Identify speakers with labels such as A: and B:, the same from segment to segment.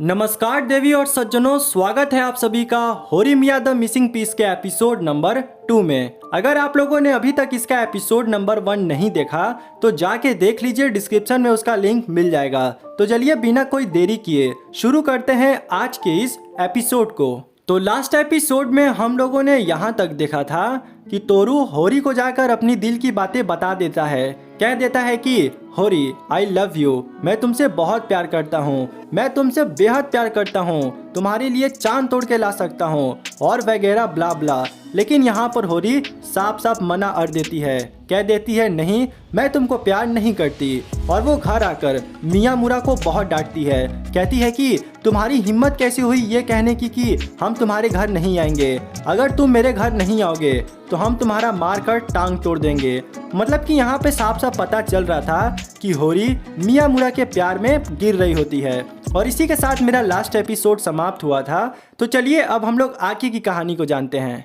A: नमस्कार देवी और सज्जनों, स्वागत है आप सभी का होरी मिया द मिसिंग पीस के एपिसोड नंबर 2 में। अगर आप लोगों ने अभी तक इसका एपिसोड नंबर 1 नहीं देखा तो जाके देख लीजिए, डिस्क्रिप्शन में उसका लिंक मिल जाएगा। तो चलिए बिना कोई देरी किए शुरू करते हैं आज के इस एपिसोड को। तो लास्ट एपिसोड में हम लोगों ने यहाँ तक देखा था कि तोरू होरी को जाकर अपनी दिल की बातें बता देता है। कह देता है कि होरी आई लव यू, मैं तुमसे बहुत प्यार करता हूँ, मैं तुमसे बेहद प्यार करता हूँ, तुम्हारे लिए चांद तोड़ के ला सकता हूँ और वगैरह ब्ला ब्ला। लेकिन यहाँ पर होरी साफ साफ मना कर देती है, कह देती है नहीं, मैं तुमको प्यार नहीं करती। और वो घर आकर मियामुरा को बहुत डांटती है, कहती है कि तुम्हारी हिम्मत कैसी हुई ये कहने की कि हम तुम्हारे घर नहीं आएंगे, अगर तुम मेरे घर नहीं आओगे तो हम तुम्हारा मार कर टांग तोड़ देंगे। मतलब कि यहाँ पे साफ साफ पता चल रहा था कि होरी मियामुरा के प्यार में गिर रही होती है। और इसी के साथ मेरा लास्ट एपिसोड समाप्त हुआ था। तो चलिए अब हम लोग आगे की कहानी को जानते हैं।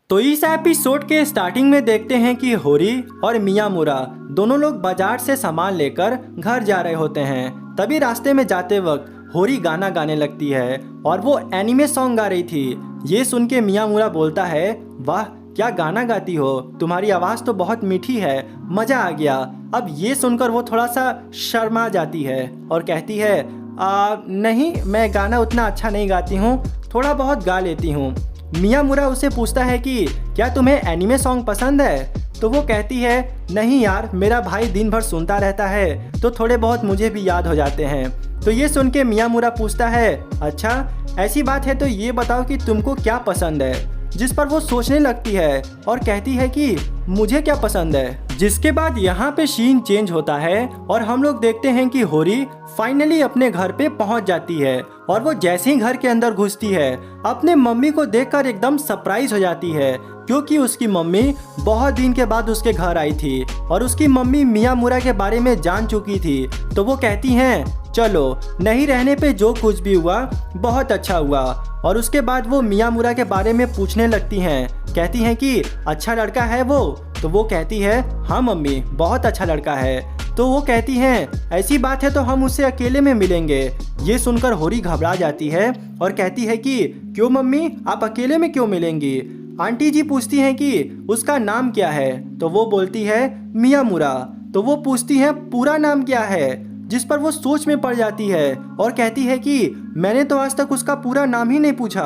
A: तो इस एपिसोड के स्टार्टिंग में देखते हैं कि होरी और मियामुरा दोनों लोग बाजार से सामान लेकर घर जा रहे होते हैं। तभी रास्ते में जाते वक्त होरी गाना गाने लगती है और वो एनिमे सॉन्ग गा रही थी। ये सुन के मियामुरा बोलता है, वाह क्या गाना गाती हो, तुम्हारी आवाज़ तो बहुत मीठी है, मज़ा आ गया। अब ये सुनकर वो थोड़ा सा शर्मा जाती है और कहती है, नहीं मैं गाना उतना अच्छा नहीं गाती हूँ, थोड़ा बहुत गा लेती हूँ। मियामुरा उसे पूछता है कि क्या तुम्हें एनिमे सॉन्ग पसंद है? तो वो कहती है, नहीं यार, मेरा भाई दिन भर सुनता रहता है तो थोड़े बहुत मुझे भी याद हो जाते हैं। तो ये सुन के मियामुरा पूछता है, अच्छा ऐसी बात है तो ये बताओ कि तुमको क्या पसंद है? जिस पर वो सोचने लगती है और कहती है कि मुझे क्या पसंद है। जिसके बाद यहाँ पे सीन चेंज होता है और हम लोग देखते हैं कि होरी फाइनली अपने घर पे पहुँच जाती है। और वो जैसे ही घर के अंदर घुसती है अपने मम्मी को देखकर एकदम सरप्राइज हो जाती है, क्योंकि उसकी मम्मी बहुत दिन के बाद उसके घर आई थी और उसकी मम्मी मियामुरा के बारे में जान चुकी थी। तो वो कहती हैं, चलो नहीं रहने पे जो कुछ भी हुआ बहुत अच्छा हुआ। और उसके बाद वो मियामुरा के बारे में पूछने लगती हैं, कहती हैं कि अच्छा लड़का है वो? तो वो कहती है, हाँ मम्मी बहुत अच्छा लड़का है। तो वो कहती हैं, ऐसी बात है तो हम उससे अकेले में मिलेंगे। ये सुनकर होरी घबरा जाती है और कहती है कि क्यों मम्मी, आप अकेले में क्यों मिलेंगी? आंटी जी पूछती हैं कि उसका नाम क्या है? तो वो बोलती है मियामुरा। तो वो पूछती है पूरा नाम क्या है? जिस पर वो सोच में पड़ जाती है और कहती है कि मैंने तो आज तक उसका पूरा नाम ही नहीं पूछा।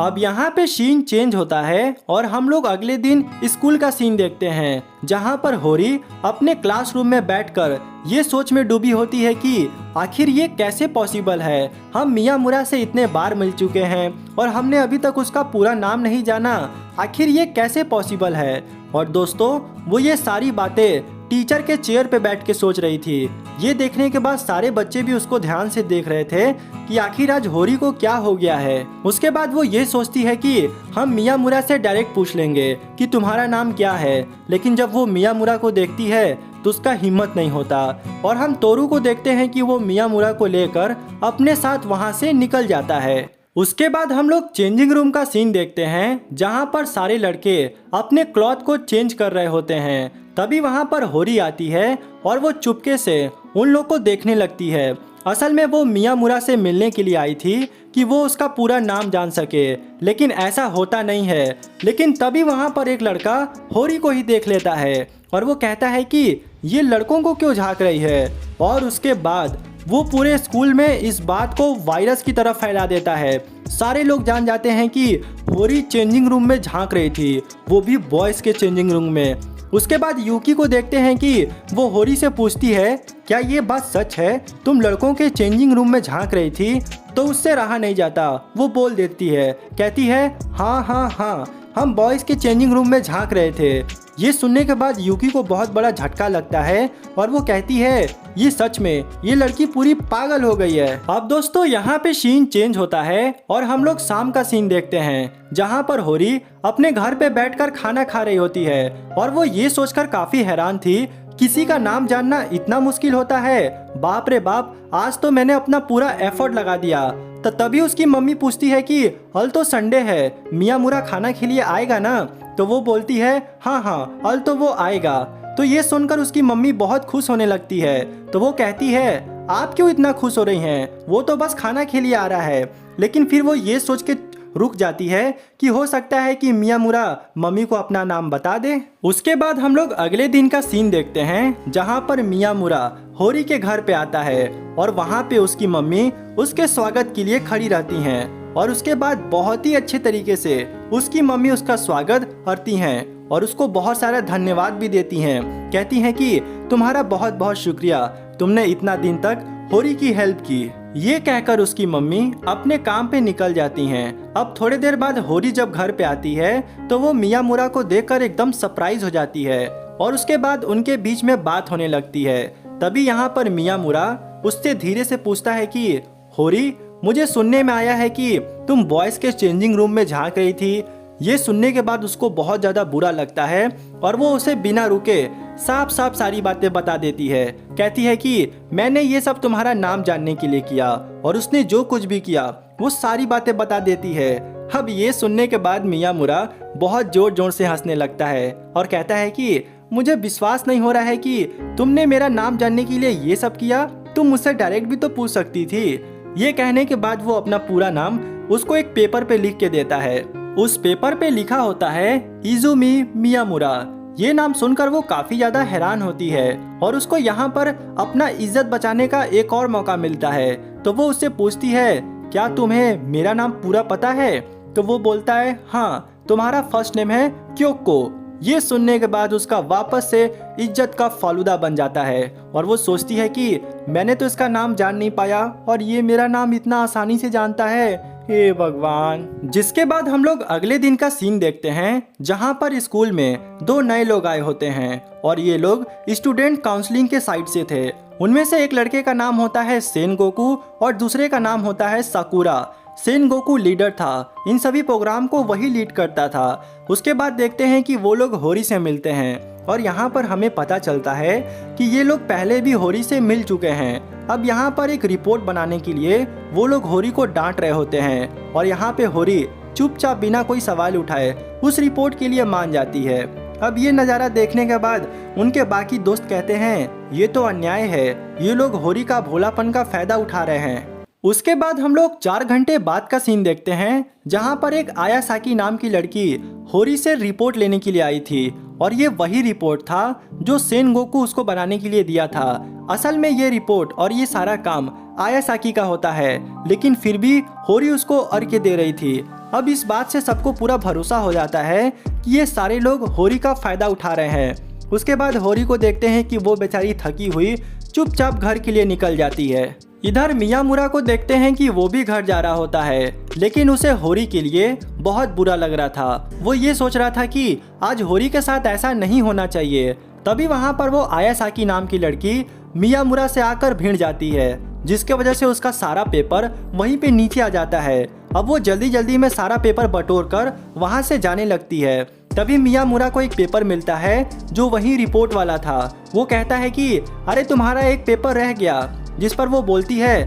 A: अब यहाँ पे सीन चेंज होता है और हम लोग अगले दिन स्कूल का सीन देखते हैं, जहाँ पर होरी अपने क्लासरूम में बैठकर ये सोच में डूबी होती है कि आखिर ये कैसे पॉसिबल है, हम मियामुरा से इतने बार मिल चुके हैं और हमने अभी तक उसका पूरा नाम नहीं जाना, आखिर ये कैसे पॉसिबल है। और दोस्तों वो ये सारी बातें टीचर के चेयर पे बैठ के सोच रही थी। ये देखने के बाद सारे बच्चे भी उसको ध्यान से देख रहे थे कि आखिर आज होरी को क्या हो गया है। उसके बाद वो ये सोचती है कि हम मियामुरा से डायरेक्ट पूछ लेंगे कि तुम्हारा नाम क्या है। लेकिन जब वो मियामुरा को देखती है तो उसका हिम्मत नहीं होता और हम तोरू को देखते हैं कि वो मियामुरा को लेकर अपने साथ वहाँ से निकल जाता है। उसके बाद हम लोग चेंजिंग रूम का सीन देखते हैं, जहाँ पर सारे लड़के अपने क्लॉथ को चेंज कर रहे होते हैं। तभी वहाँ पर होरी आती है और वो चुपके से उन लोग को देखने लगती है। असल में वो मियामुरा से मिलने के लिए आई थी कि वो उसका पूरा नाम जान सके, लेकिन ऐसा होता नहीं है। लेकिन तभी वहाँ पर एक लड़का होरी को ही देख लेता है और वो कहता है कि ये लड़कों को क्यों झांक रही है। और उसके बाद वो पूरे स्कूल में इस बात को वायरस की तरफ फैला देता है। सारे लोग जान जाते हैं कि होरी चेंजिंग रूम में झांक रही थी, वो भी बॉयज़ के चेंजिंग रूम में। उसके बाद यूकी को देखते हैं कि वो होरी से पूछती है, क्या ये बात सच है, तुम लड़कों के चेंजिंग रूम में झांक रही थी? तो उससे रहा नहीं जाता, वो बोल देती है, कहती है हाँ हाँ हाँ, हम बॉयज़ के चेंजिंग रूम में झांक रहे थे। ये सुनने के बाद यूकी को बहुत बड़ा झटका लगता है और वो कहती है, ये सच में ये लड़की पूरी पागल हो गई है। अब दोस्तों यहाँ पे सीन चेंज होता है और हम लोग शाम का सीन देखते हैं, जहाँ पर होरी अपने घर पे बैठकर खाना खा रही होती है और वो ये सोचकर काफी हैरान थी, किसी का नाम जानना इतना मुश्किल होता है, बाप रे बाप, आज तो मैंने अपना पूरा एफर्ट लगा दिया। तो तभी उसकी मम्मी पूछती है कि कल तो संडे है, मियामुरा खाना के लिए आएगा ना? तो वो बोलती है हाँ हाँ कल तो वो आएगा। तो ये सुनकर उसकी मम्मी बहुत खुश होने लगती है। तो वो कहती है आप क्यों इतना खुश हो रही हैं, वो तो बस खाना के लिए आ रहा है। लेकिन फिर वो ये सोच के रुक जाती है कि हो सकता है कि मियामुरा मम्मी को अपना नाम बता दे। उसके बाद हम लोग अगले दिन का सीन देखते हैं जहाँ पर मियामुरा होरी के घर पे आता है और वहाँ पे उसकी मम्मी उसके स्वागत के लिए खड़ी रहती हैं और उसके बाद बहुत ही अच्छे तरीके से उसकी मम्मी उसका स्वागत करती हैं और उसको बहुत सारा धन्यवाद भी देती हैं। कहती हैं कि तुम्हारा बहुत बहुत शुक्रिया, तुमने इतना दिन तक होरी की हेल्प की। ये कहकर उसकी मम्मी अपने काम पे निकल जाती हैं। अब थोड़ी देर बाद होरी जब घर पे आती है तो वो मियामुरा को देखकर एकदम सरप्राइज हो जाती है और उसके बाद उनके बीच में बात होने लगती है। तभी यहाँ पर मियामुरा उससे धीरे से पूछता है कि होरी, मुझे सुनने में आया है कि तुम बॉयज के चेंजिंग रूम में झांक रही थी। ये सुनने के बाद उसको बहुत ज़्यादा बुरा लगता है और वो उसे बिना रुके साफ साफ सारी बातें बता देती है। कहती है कि मैंने ये सब तुम्हारा नाम जानने के लिए किया और उसने जो कुछ भी किया वो सारी बातें बता देती है। अब ये सुनने के बाद मियामुरा बहुत जोर जोर से हंसने लगता है और कहता है कि मुझे विश्वास नहीं हो रहा है कि तुमने मेरा नाम जानने के लिए ये सब किया, तुम मुझसे डायरेक्ट भी तो पूछ सकती थी। ये कहने के बाद वो अपना पूरा नाम उसको एक पेपर पे लिख के देता है। उस पेपर पे लिखा होता है इजुमी मियामुरा। ये नाम सुनकर वो काफी ज्यादा हैरान होती है और उसको यहाँ पर अपना इज्जत बचाने का एक और मौका मिलता है। तो वो उससे पूछती है, क्या तुम्हें मेरा नाम पूरा पता है? तो वो बोलता है, हाँ, तुम्हारा फर्स्ट नेम है क्योको। ये सुनने के बाद उसका वापस से इज्जत का फालूदा बन जाता है और वो सोचती है कि मैंने तो इसका नाम जान नहीं पाया और ये मेरा नाम इतना आसानी से जानता है, हे भगवान। जिसके बाद हम लोग अगले दिन का सीन देखते हैं जहां पर स्कूल में दो नए लोग आए होते हैं और ये लोग स्टूडेंट काउंसलिंग के साइड से थे। उनमें से एक लड़के का नाम होता है सेनगोकू और दूसरे का नाम होता है साकुरा। सेनगोकू लीडर था, इन सभी प्रोग्राम को वही लीड करता था। उसके बाद देखते हैं कि वो लोग होरी से मिलते हैं और यहाँ पर हमें पता चलता है कि ये लोग पहले भी होरी से मिल चुके हैं। अब यहाँ पर एक रिपोर्ट बनाने के लिए वो लोग होरी को डांट रहे होते हैं और यहाँ पे होरी चुपचाप बिना कोई सवाल उठाए उस रिपोर्ट के लिए मान जाती है। अब ये नज़ारा देखने के बाद उनके बाकी दोस्त कहते हैं ये तो अन्याय है, ये लोग होरी का भोलापन का फायदा उठा रहे हैं। उसके बाद हम लोग 4 घंटे बाद का सीन देखते हैं जहां पर एक आयासाकी नाम की लड़की होरी से रिपोर्ट लेने के लिए आई थी और ये वही रिपोर्ट था जो सेनगोकू उसको बनाने के लिए दिया था। असल में ये रिपोर्ट और ये सारा काम आयासाकी का होता है, लेकिन फिर भी होरी उसको अर्घ्य दे रही थी। अब इस बात से सबको पूरा भरोसा हो जाता है कि ये सारे लोग होरी का फायदा उठा रहे हैं। उसके बाद होरी को देखते हैं कि वो बेचारी थकी हुई चुपचाप घर के लिए निकल जाती है। इधर मियामुरा को देखते हैं कि वो भी घर जा रहा होता है, लेकिन उसे होरी के लिए बहुत बुरा लग रहा था। वो ये सोच रहा था कि आज होरी के साथ ऐसा नहीं होना चाहिए। तभी वहाँ पर वो आयासाकी नाम की लड़की मियामुरा से आकर भिड़ जाती है, जिसके वजह से उसका सारा पेपर वहीं पे नीचे आ जाता है। अब वो जल्दी जल्दी में सारा पेपर बटोर कर वहाँ से जाने लगती है। तभी मियामुरा को एक पेपर मिलता है जो वही रिपोर्ट वाला था। वो कहता है कि अरे तुम्हारा एक पेपर रह गया, जिस पर वो बोलती है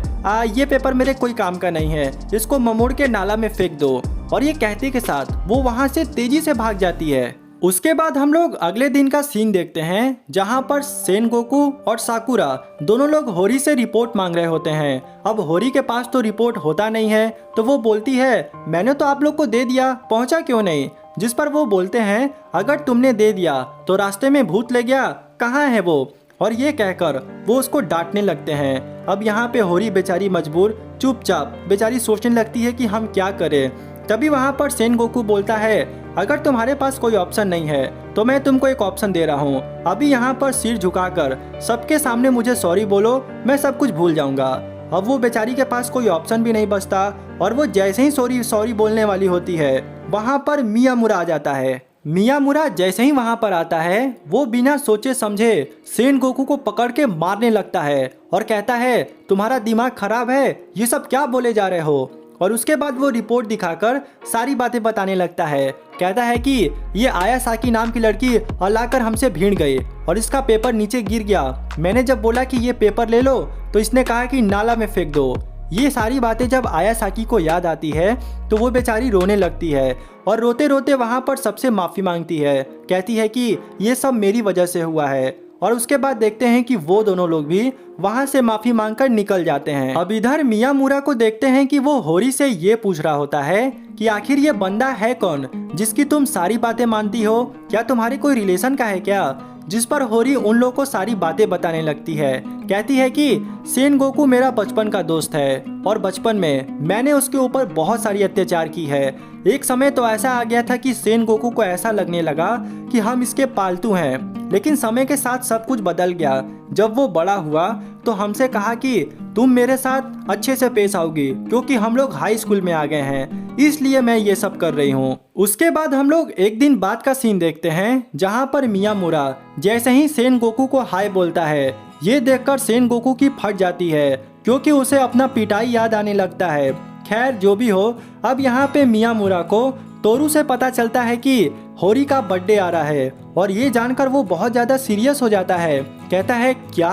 A: ये पेपर मेरे कोई काम का नहीं है, इसको ममोड़ के नाला में फेंक दो। और ये कहते के साथ वो वहाँ से तेजी से भाग जाती है। उसके बाद हम लोग अगले दिन का सीन देखते हैं जहाँ पर सेनगोकू और साकुरा दोनों लोग होरी से रिपोर्ट मांग रहे होते हैं। अब होरी के पास तो रिपोर्ट होता नहीं है, तो वो बोलती है मैंने तो आप लोग को दे दिया, पहुँचा क्यों नहीं? जिस पर वो बोलते हैं अगर तुमने दे दिया तो रास्ते में भूत ले गया, कहाँ है वो? और ये कहकर वो उसको डांटने लगते हैं। अब यहाँ पे होरी बेचारी मजबूर चुपचाप बेचारी सोचने लगती है कि हम क्या करें। तभी वहाँ पर सेनगोकू बोलता है अगर तुम्हारे पास कोई ऑप्शन नहीं है तो मैं तुमको एक ऑप्शन दे रहा हूँ, अभी यहाँ पर सिर झुकाकर सबके सामने मुझे सॉरी बोलो, मैं सब कुछ भूल जाऊँगा। अब वो बेचारी के पास कोई ऑप्शन भी नहीं बचता और वो जैसे ही सॉरी बोलने वाली होती है वहाँ पर मियामुरा आ जाता है। मियामुरा जैसे ही वहाँ पर आता है वो बिना सोचे समझे सेनगोकू को पकड़ के मारने लगता है और कहता है तुम्हारा दिमाग खराब है, ये सब क्या बोले जा रहे हो? और उसके बाद वो रिपोर्ट दिखाकर सारी बातें बताने लगता है। कहता है कि ये आयासाकी नाम की लड़की लाकर हमसे भीड़ गई और इसका पेपर नीचे गिर गया। मैंने जब बोला कि ये पेपर ले लो तो इसने कहा कि नाला में फेंक दो। ये सारी बातें जब आयासाकी को याद आती है तो वो बेचारी रोने लगती है और रोते रोते वहाँ पर सबसे माफ़ी मांगती है। कहती है कि ये सब मेरी वजह से हुआ है और उसके बाद देखते हैं कि वो दोनों लोग भी वहां से माफी मांगकर निकल जाते हैं। अब इधर मियामुरा को देखते हैं कि वो होरी से ये पूछ रहा होता है कि आखिर ये बंदा है कौन जिसकी तुम सारी बातें मानती हो, क्या तुम्हारी कोई रिलेशन का है क्या? जिस पर होरी उन लोगों को सारी बातें बताने लगती है। कहती है कि सेन गोकू मेरा बचपन का दोस्त है और बचपन में मैंने उसके ऊपर बहुत सारी अत्याचार की है। एक समय तो ऐसा आ गया था कि सेन गोकू को ऐसा लगने लगा कि हम इसके पालतू हैं, लेकिन समय के साथ सब कुछ बदल गया। जब वो बड़ा हुआ तो हमसे कहा कि तुम मेरे साथ अच्छे से पेश आओगी क्योंकि हम लोग हाई स्कूल में आ गए हैं, इसलिए मैं ये सब कर रही हूँ। उसके बाद हम लोग एक दिन बाद का सीन देखते हैं जहाँ पर मियामुरा जैसे ही सेन गोकू को हाय बोलता है, ये देखकर सेन गोकू की फट जाती है क्योंकि उसे अपना पिटाई याद आने लगता है। खैर जो भी हो, अब यहाँ पे मियामुरा को तोरू से पता चलता है कि होरी का बर्थडे आ रहा है और ये जानकर वो बहुत ज़्यादा सीरियस हो जाता है। कहता है क्या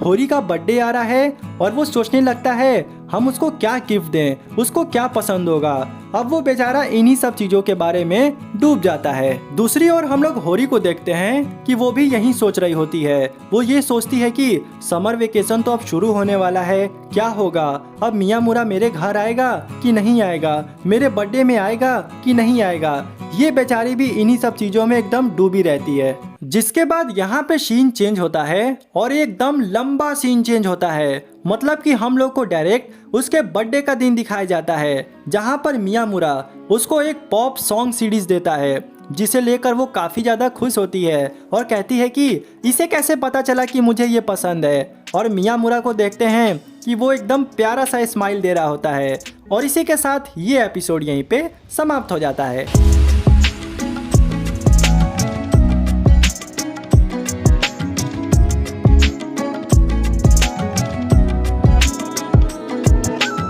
A: होरी का बर्थडे आ रहा है? और वो सोचने लगता है हम उसको क्या गिफ्ट दें, उसको क्या पसंद होगा। अब वो बेचारा इन्हीं सब चीज़ों के बारे में डूब जाता है। दूसरी ओर हम लोग होरी को देखते हैं कि वो भी यही सोच रही होती है। वो ये सोचती है कि समर वेकेशन तो अब शुरू होने वाला है, क्या होगा अब? मियामुरा मेरे घर आएगा कि नहीं आएगा, मेरे बर्थडे में आएगा कि नहीं आएगा? ये बेचारी भी इन्हीं सब चीजों में एकदम डूबी रहती है। जिसके बाद यहाँ पे सीन चेंज होता है और एकदम लंबा सीन चेंज होता है। मतलब कि हम लोग को डायरेक्ट उसके बर्थडे का दिन दिखाया जाता है जहाँ पर मियामुरा उसको एक पॉप सॉन्ग सीरीज देता है जिसे लेकर वो काफ़ी ज़्यादा खुश होती है और कहती है कि इसे कैसे पता चला कि मुझे ये पसंद है। और मियामुरा को देखते हैं कि वो एकदम प्यारा सा स्माइल दे रहा होता है। और इसी के साथ ये एपिसोड यहीं पे समाप्त हो जाता है।